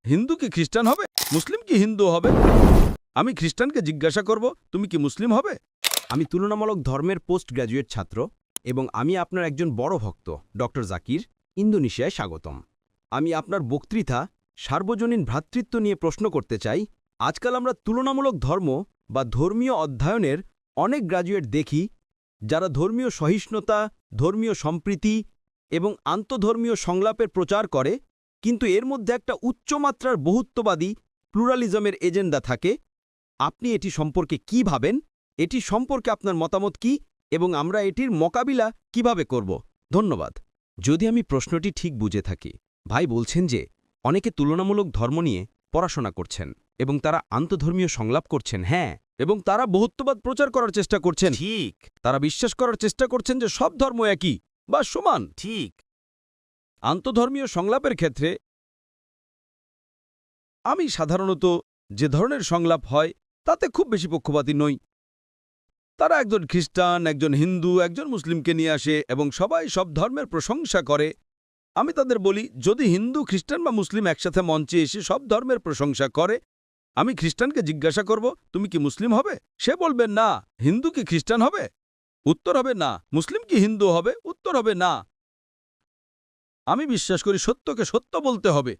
হিন্দু কি খ্রিস্টান হবে, মুসলিম কি হিন্দু হবে? আমি খ্রিস্টানকে জিজ্ঞাসা করব, তুমি কি মুসলিম হবে? আমি তুলনামূলক ধর্মের পোস্ট গ্র্যাজুয়েট ছাত্র এবং আমি আপনার একজন বড় ভক্ত ডক্টর জাকির। ইন্দোনেশিয়ায় স্বাগতম। আমি আপনার বক্তৃতা সার্বজনীন ভ্রাতৃত্ব নিয়ে প্রশ্ন করতে চাই। আজকাল আমরা তুলনামূলক ধর্ম বা ধর্মীয় অধ্যয়নের অনেক গ্র্যাজুয়েট দেখি যারা ধর্মীয় সহিষ্ণুতা, ধর্মীয় সম্প্রীতি এবং আন্তধর্মীয় সংলাপের প্রচার করে, কিন্তু এর মধ্যে একটা উচ্চমাত্রার বহুত্ববাদী প্লুরালিজমের এজেন্ডা থাকে। আপনি এটি সম্পর্কে কি ভাবেন? এটি সম্পর্কে আপনার মতামত কি এবং আমরা এটির মোকাবিলা কিভাবে করব? ধন্যবাদ। যদি আমি প্রশ্নটি ঠিক বুঝে থাকি, ভাই বলছেন যে অনেকে তুলনামূলক ধর্ম নিয়ে পড়াশোনা করছেন এবং তারা আন্তধর্মীয় সংলাপ করছেন। হ্যাঁ, এবং তারা বহুত্ববাদ প্রচার করার চেষ্টা করছেন। ঠিক তারা বিশ্বাস করার চেষ্টা করছেন যে সব ধর্ম একই বা সমান। ঠিক। আন্তধর্মীয় সংলাপের ক্ষেত্রে আমি সাধারণত যে ধরনের সংলাপ হয় তাতে খুব বেশি পক্ষপাতী নই। তারা একজন খ্রিস্টান, একজন হিন্দু, একজন মুসলিমকে নিয়ে আসে এবং সবাই সব ধর্মের প্রশংসা করে। আমি তাদের বলি, যদি হিন্দু, খ্রিস্টান বা মুসলিম একসাথে মঞ্চে এসে সব ধর্মের প্রশংসা করে, আমি খ্রিস্টানকে জিজ্ঞাসা করব, তুমি কি মুসলিম হবে? সে বলবে না। হিন্দু কি খ্রিস্টান হবে? উত্তর হবে না। মুসলিম কি হিন্দু হবে? উত্তর হবে না। আমি বিশ্বাস করি সত্যকে সত্য বলতে হবে।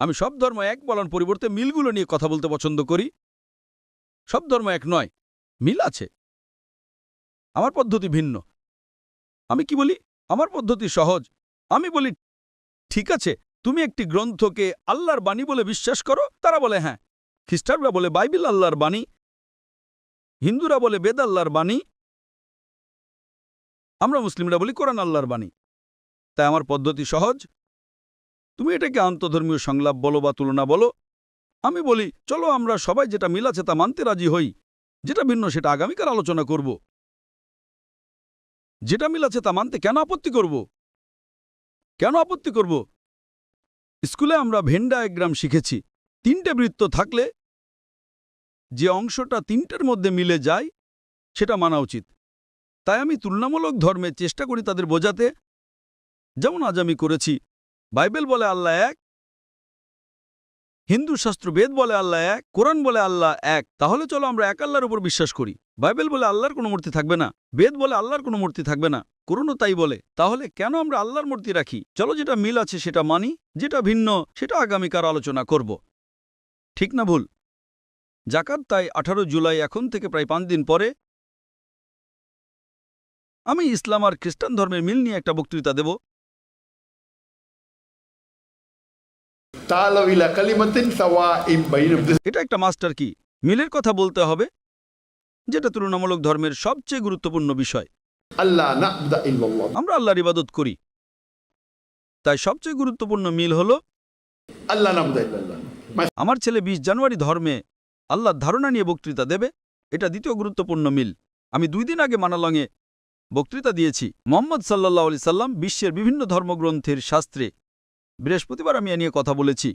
আমি সব ধর্ম এক বলার পরিবর্তে মিলগুলো নিয়ে কথা বলতে পছন্দ করি। সব ধর্ম এক নয়, মিল আছে। আমার পদ্ধতি ভিন্ন। আমি কি বলি? আমার পদ্ধতি সহজ। আমি বলি, ঠিক আছে, তুমি একটি গ্রন্থকে আল্লাহর বাণী বলে বিশ্বাস করো। তারা বলে হ্যাঁ। খ্রিস্টানরা বলে বাইবেল আল্লাহর বাণী, হিন্দুরা বলে বেদ আল্লাহর বাণী, আমরা মুসলিমরা বলি কোরআন আল্লাহর বাণী। তাই আমার পদ্ধতি সহজ। তুমি এটাকে আন্তধর্মীয় সংলাপ বলো বা তুলনা বলো। আমি বলি, চলো আমরা সবাই যেটা মিল আছে তা মানতে রাজি হই, যেটা ভিন্ন সেটা আগামীকাল আলোচনা করব। যেটা মিল আছে তা মানতে কেন আপত্তি করব? কেন আপত্তি করব? স্কুলে আমরা ভেন ডায়াগ্রাম শিখেছি। 3টে বৃত্ত থাকলে যে অংশটা 3টের মধ্যে মিলে যায় সেটা মানা উচিত। তাই আমি তুলনামূলক ধর্মে চেষ্টা করি তাদের বোঝাতে, যেমন আজ আমি করেছি। বাইবেল বলে আল্লাহ এক, হিন্দু শাস্ত্র বেদ বলে আল্লাহ এক, কোরআন বলে আল্লাহ এক। তাহলে চলো আমরা এক আল্লাহর উপর বিশ্বাস করি। বাইবেল বলে আল্লাহর কোনো মূর্তি থাকবে না, বেদ বলে আল্লাহর কোনো মূর্তি থাকবে না, কোরআনও তাই বলে। তাহলে কেন আমরা আল্লাহর মূর্তি রাখি? চলো যেটা মিল আছে সেটা মানি, যেটা ভিন্ন সেটা আগামীকাল আলোচনা করব। ঠিক না ভুল? জাকাত তাই 18 জুলাই, এখন থেকে প্রায় 5 দিন পরে আমি ইসলাম আর খ্রিস্টান ধর্মের মিল নিয়ে একটা বক্তৃতা দেব। এটা একটা মাস্টার কি। মিলের কথা বলতে হবে, যেটা তুলনামূলক ধর্মের সবচেয়ে গুরুত্বপূর্ণ বিষয়। আমরা আল্লাহর ইবাদত করি, তাই সবচেয়ে গুরুত্বপূর্ণ মিল হল আমার ছেলে 20 জানুয়ারি ধর্মে আল্লাহর ধারণা নিয়ে বক্তৃতা দেবে। এটা দ্বিতীয় গুরুত্বপূর্ণ মিল। আমি 2 দিন আগে মানালংয়ে বক্তৃতা দিয়েছি। মুহাম্মদ সাল্লাল্লাহু আলাইহি সাল্লাম বিশ্বের বিভিন্ন ধর্মগ্রন্থের শাস্ত্রে। বৃহস্পতিবার আমি এ নিয়ে কথা বলেছি।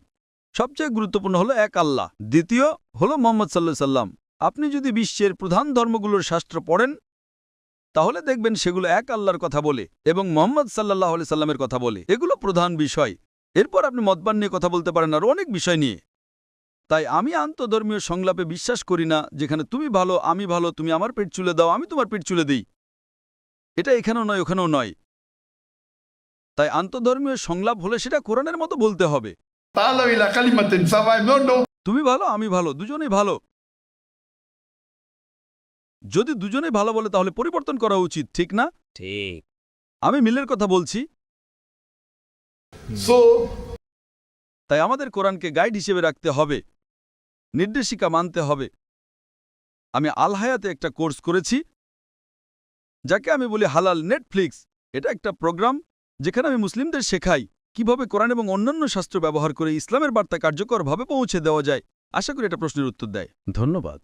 সবচেয়ে গুরুত্বপূর্ণ হলো এক আল্লাহ, দ্বিতীয় হলো মুহাম্মদ সাল্লাল্লাহু আলাইহি সাল্লাম। আপনি যদি বিশ্বের প্রধান ধর্মগুলোর শাস্ত্র পড়েন তাহলে দেখবেন সেগুলো এক আল্লাহর কথা বলে এবং মুহাম্মদ সাল্লাল্লাহু আলাইহি সাল্লামের কথা বলে। এগুলো প্রধান বিষয়। এরপর আপনি মতবাদ নিয়ে কথা বলতে পারেন আর অনেক বিষয় নিয়ে। তাই আমি আন্তধর্মীয় সংলাপে বিশ্বাস করি না, যেখানে তুমি ভালো, আমি ভালো, তুমি আমার পেট চুলে দাও, আমি তোমার পেট চুলে দিই। এটা এখানেও নয়, ওখানেও নয়। তাই আন্তধর্মীয় সংলাপ হলে সেটা কোরআনের মতো বলতে হবে। তুমি ভালো, আমি ভালো, দুজনেই ভালো। যদি দুজনেই ভালো বলে তাহলে পরিবর্তন করা উচিত, ঠিক না? ঠিক। আমি মিলের কথা বলছি। তাই আমাদের কোরআনকে গাইড হিসেবে রাখতে হবে, নির্দেশিকা মানতে হবে। আমি আল হায়াতে একটা কোর্স করেছি যাকে আমি বলি হালাল নেটফ্লিক্স। এটা একটা প্রোগ্রাম যেখানে আমি মুসলিমদের শেখাই কিভাবে কোরআন এবং অন্যান্য শাস্ত্র ব্যবহার করে ইসলামের বার্তা কার্যকরভাবে পৌঁছে দেওয়া যায়। আশা করি এটা প্রশ্নের উত্তর দেয়। ধন্যবাদ।